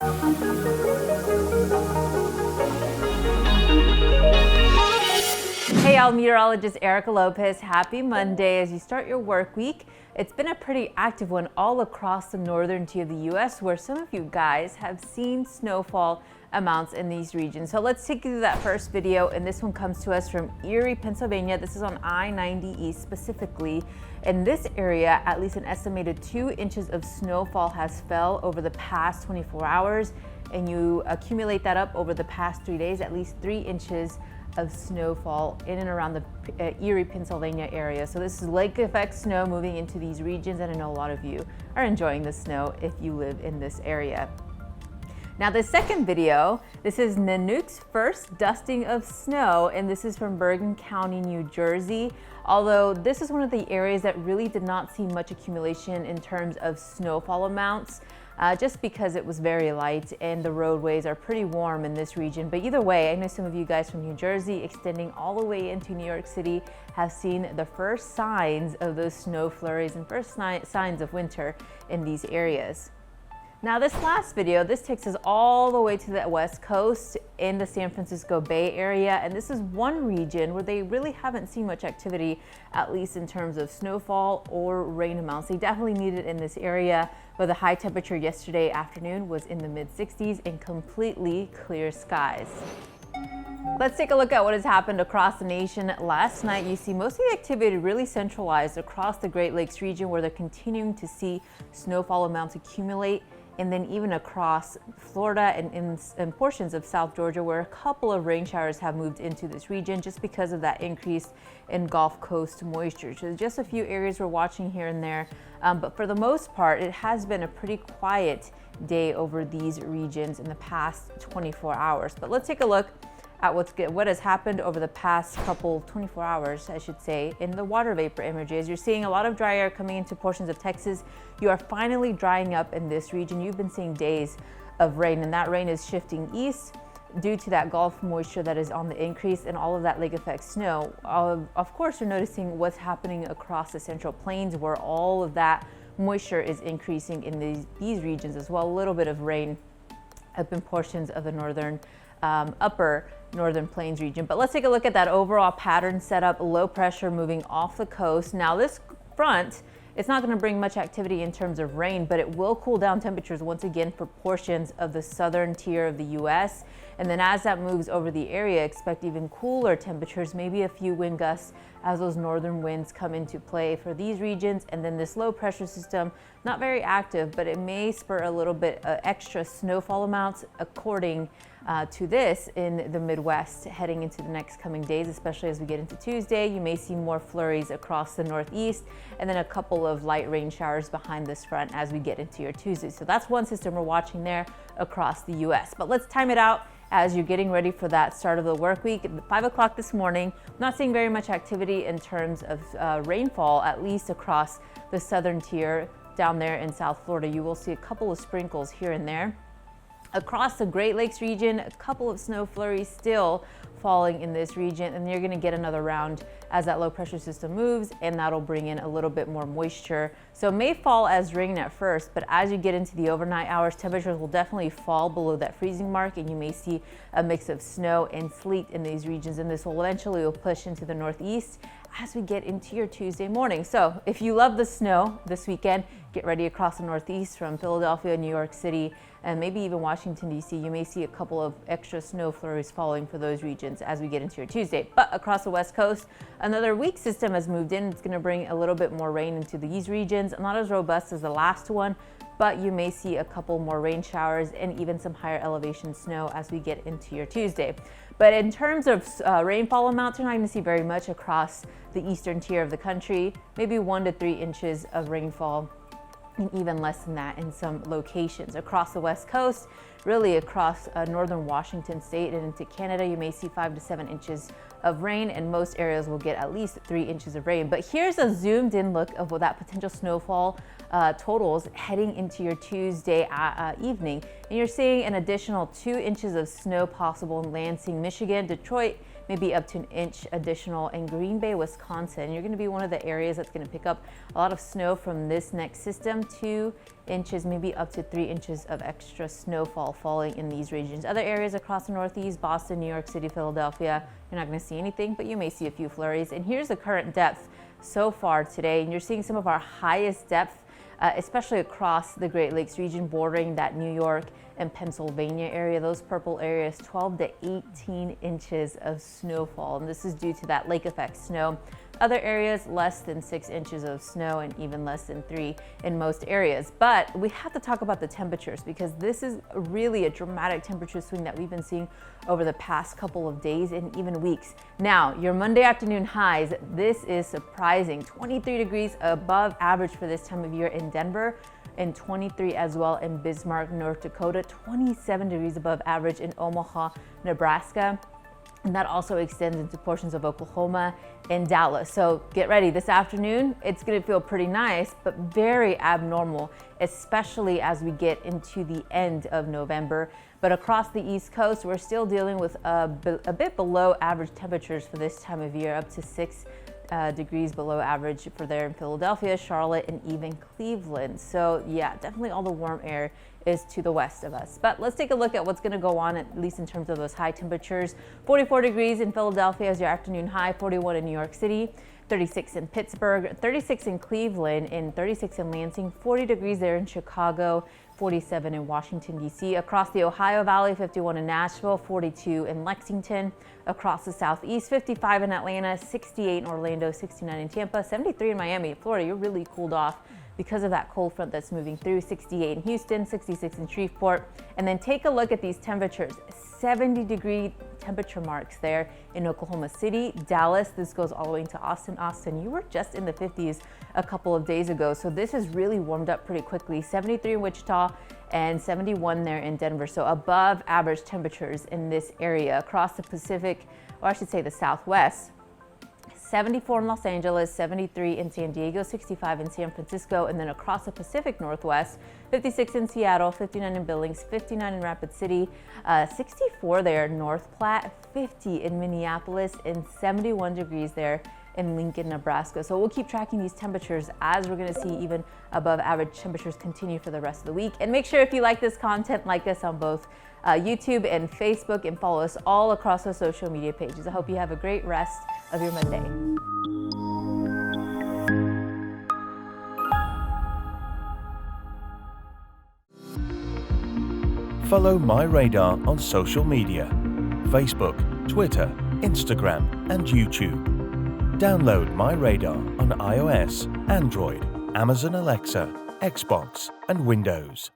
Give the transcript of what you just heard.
Hey y'all, meteorologist Érica López. Happy Monday as you start your work week. It's been a pretty active one all across the northern tier of the U.S. where some of you guys have seen snowfall amounts in these regions. So let's take you to that first video, and this one comes to us from Erie, Pennsylvania. This is on I-90 East specifically. In this area, at least an estimated 2 inches of snowfall has fell over the past 24 hours, and you accumulate that up over the past 3 days, at least 3 inches of snowfall in and around the Erie, Pennsylvania area. So this is lake effect snow moving into these regions, and I know a lot of you are enjoying the snow if you live in this area. Now the second video, this is Nanook's first dusting of snow, and this is from Bergen County, New Jersey. Although this is one of the areas that really did not see much accumulation in terms of snowfall amounts, just because it was very light and the roadways are pretty warm in this region. But either way, I know some of you guys from New Jersey extending all the way into New York City have seen the first signs of those snow flurries and first signs of winter in these areas. Now this last video, this takes us all the way to the West Coast in the San Francisco Bay Area, and this is one region where they really haven't seen much activity, at least in terms of snowfall or rain amounts. They definitely need it in this area, but the high temperature yesterday afternoon was in the mid-60s and completely clear skies. Let's take a look at what has happened across the nation. Last night, you see most of the activity really centralized across the Great Lakes region, where they're continuing to see snowfall amounts accumulate, and then even across Florida and in portions of South Georgia, where a couple of rain showers have moved into this region just because of that increase in Gulf Coast moisture. So just a few areas we're watching here and there, but for the most part, it has been a pretty quiet day over these regions in the past 24 hours. But let's take a look at what has happened over the past 24 hours, I should say, in the water vapor images. You're seeing a lot of dry air coming into portions of Texas. You are finally drying up in this region. You've been seeing days of rain, and that rain is shifting east due to that Gulf moisture that is on the increase and all of that lake effect snow. Of course, you're noticing what's happening across the Central Plains, where all of that moisture is increasing in these regions as well. A little bit of rain up in portions of the northern upper northern plains region. But let's take a look at that overall pattern setup. Low pressure moving off the coast. Now this front, it's not going to bring much activity in terms of rain, but it will cool down temperatures once again for portions of the southern tier of the U.S. And then as that moves over the area, expect even cooler temperatures, maybe a few wind gusts as those northern winds come into play for these regions. And then this low pressure system, not very active, but it may spur a little bit extra snowfall amounts according to this in the Midwest heading into the next coming days, especially as we get into Tuesday. You may see more flurries across the Northeast, and then a couple of light rain showers behind this front as we get into your Tuesday. So that's one system we're watching there across the U.S. But let's time it out as you're getting ready for that start of the work week. At 5 o'clock this morning, not seeing very much activity in terms of rainfall, at least across the southern tier down there in South Florida. You will see a couple of sprinkles here and there. Across the Great Lakes region, a couple of snow flurries still falling in this region, and you're going to get another round as that low pressure system moves, and that'll bring in a little bit more moisture. So it may fall as rain at first, but as you get into the overnight hours, temperatures will definitely fall below that freezing mark, and you may see a mix of snow and sleet in these regions, and this will eventually push into the Northeast as we get into your Tuesday morning. So if you love the snow this weekend, get ready across the Northeast from Philadelphia, New York City, and maybe even Washington, D.C. You may see a couple of extra snow flurries falling for those regions as we get into your Tuesday. But across the West Coast, another weak system has moved in. It's going to bring a little bit more rain into these regions. Not as robust as the last one, but you may see a couple more rain showers and even some higher elevation snow as we get into your Tuesday. But in terms of rainfall amounts, you're not going to see very much across the eastern tier of the country, maybe 1 to 3 inches of rainfall, and even less than that in some locations. Across the West Coast, really across northern Washington state and into Canada, you may see 5 to 7 inches of rain, and most areas will get at least 3 inches of rain. But here's a zoomed in look of what that potential snowfall totals heading into your Tuesday evening. And you're seeing an additional 2 inches of snow possible in Lansing, Michigan, Detroit, maybe up to an inch additional in Green Bay, Wisconsin. You're going to be one of the areas that's going to pick up a lot of snow from this next system. 2 inches, maybe up to 3 inches of extra snowfall falling in these regions. Other areas across the Northeast, Boston, New York City, Philadelphia, you're not going to see anything, but you may see a few flurries. And here's the current depth so far today. And you're seeing some of our highest depth, especially across the Great Lakes region bordering that New York and Pennsylvania area. Those purple areas, 12 to 18 inches of snowfall. And this is due to that lake effect snow. Other areas, less than 6 inches of snow and even less than 3 in most areas. But we have to talk about the temperatures because this is really a dramatic temperature swing that we've been seeing over the past couple of days and even weeks. Now, your Monday afternoon highs, this is surprising. 23 degrees above average for this time of year in Denver, and 23 as well in Bismarck, North Dakota, 27 degrees above average in Omaha, Nebraska. And that also extends into portions of Oklahoma and Dallas. So get ready this afternoon. It's going to feel pretty nice, but very abnormal, especially as we get into the end of November. But across the East Coast, we're still dealing with a bit below average temperatures for this time of year, up to 6 degrees below average for there in Philadelphia, Charlotte, and even Cleveland. So yeah, definitely all the warm air is to the west of us. But let's take a look at what's going to go on, at least in terms of those high temperatures. 44 degrees in Philadelphia as your afternoon high, 41 in New York City, 36 in Pittsburgh, 36 in Cleveland, and 36 in Lansing, 40 degrees there in Chicago, 47 in Washington, D.C. Across the Ohio Valley, 51 in Nashville, 42 in Lexington. Across the Southeast, 55 in Atlanta, 68 in Orlando, 69 in Tampa, 73 in Miami. Florida, you're really cooled off because of that cold front that's moving through. 68 in Houston, 66 in Shreveport. And then take a look at these temperatures. 70-degree temperature marks there in Oklahoma City, Dallas. This goes all the way into Austin. Austin, you were just in the 50s a couple of days ago, so this has really warmed up pretty quickly. 73 in Wichita and 71 there in Denver, so above average temperatures in this area. Across the Pacific, or I should say the Southwest, 74 in Los Angeles, 73 in San Diego, 65 in San Francisco, and then across the Pacific Northwest, 56 in Seattle, 59 in Billings, 59 in Rapid City, 64 there in North Platte, 50 in Minneapolis, and 71 degrees there in Lincoln, Nebraska. So we'll keep tracking these temperatures as we're going to see even above average temperatures continue for the rest of the week. And make sure if you like this content, like us on both YouTube and Facebook, and follow us all across our social media pages. I hope you have a great rest of your Monday. Follow MyRadar on social media: Facebook, Twitter, Instagram, and YouTube. Download MyRadar on iOS, Android, Amazon Alexa, Xbox, and Windows.